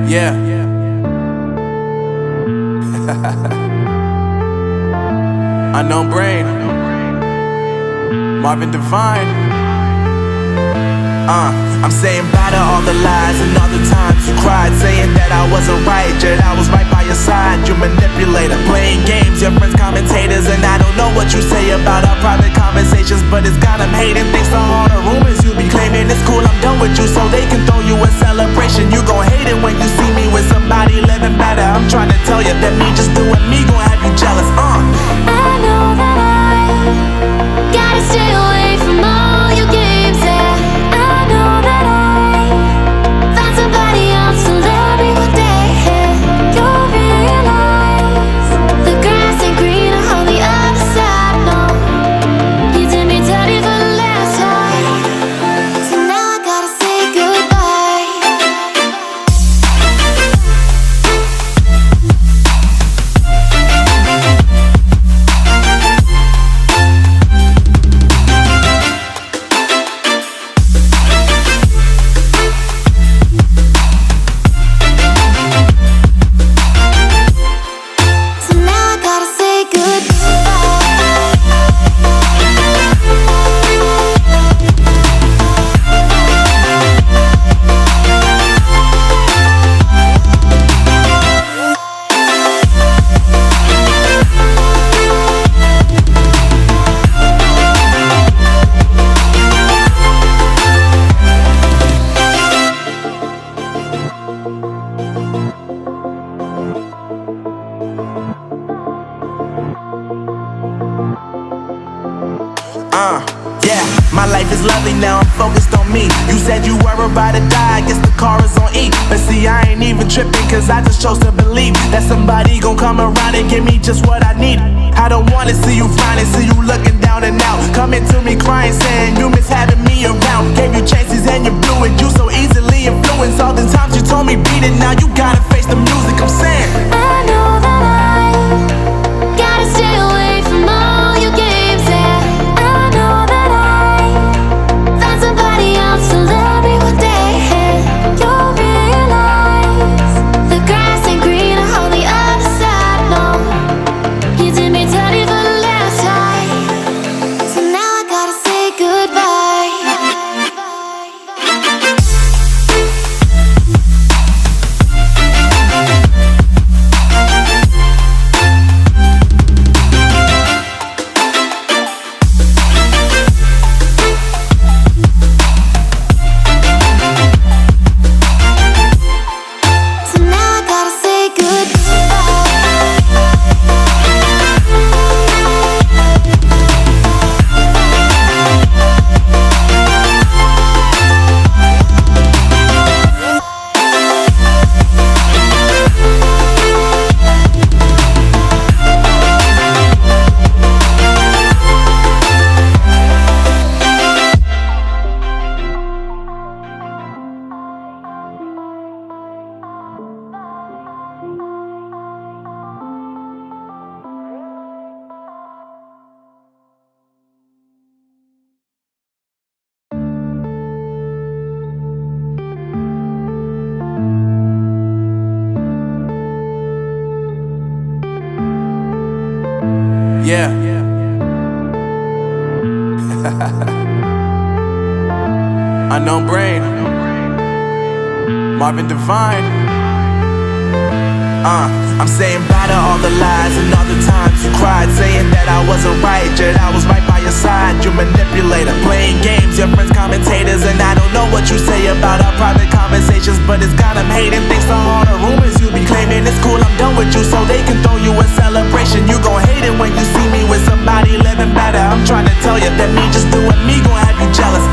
Yeah. Unknown Brain, Marvin Divine. I'm saying bye to all the lies and all the times you cried, saying that I wasn't right, yet I was right by your side. You manipulator, playing games, your friends commentators, and I don't know what you say about our private conversations, but it's got them hating. Thanks to all the rumors you be claiming. It's cool, I'm done with you, so they can throw you a celebration. You gon' hate it when you see me with somebody living better. I'm trying to tell you that me just doing me gon' have you jealous. I know that I gotta stay away from all your games, yeah. I know that I found somebody else to love me one day, yeah. You'll realize the grass ain't greener on the other side, no. You did me dirty for the last time, so now I gotta say goodbye. So now I gotta say goodbye. Yeah, my life is lovely now, I'm focused on me. You said you were about to die, I guess the car is on E. But see, I ain't even tripping, cause I just chose to believe that somebody gon' come around and give me just what I need. I don't wanna see you flying, see you looking down and out, coming to me crying, saying you miss having me around. Gave you chances and you blew it, you so easily influenced. All the times you told me beat it, now you gotta face the music. I'm saying I know that I gotta stay away from all your games, yeah. I know that I found somebody else to love me one day, yeah. You'll realize the grass ain't greener on the other side, no. You did me dirty for the last time, so now I gotta say goodbye. So now I gotta say goodbye. yeah. Unknown Brain, Marvin Divine. I'm saying bye to all the lies and all the times you cried, saying that I wasn't right, yet I was right by your side. You manipulator, playing games, your friends commentators, and I don't know what you say about our private conversations, but it's got them hating. Thanks to all the rumors you be claiming. It's cool, I'm done with you, so they can throw you a celebration. You gon' hate it when you see me with somebody living better. I'm trying to tell you that me just doing me gon' have you jealous.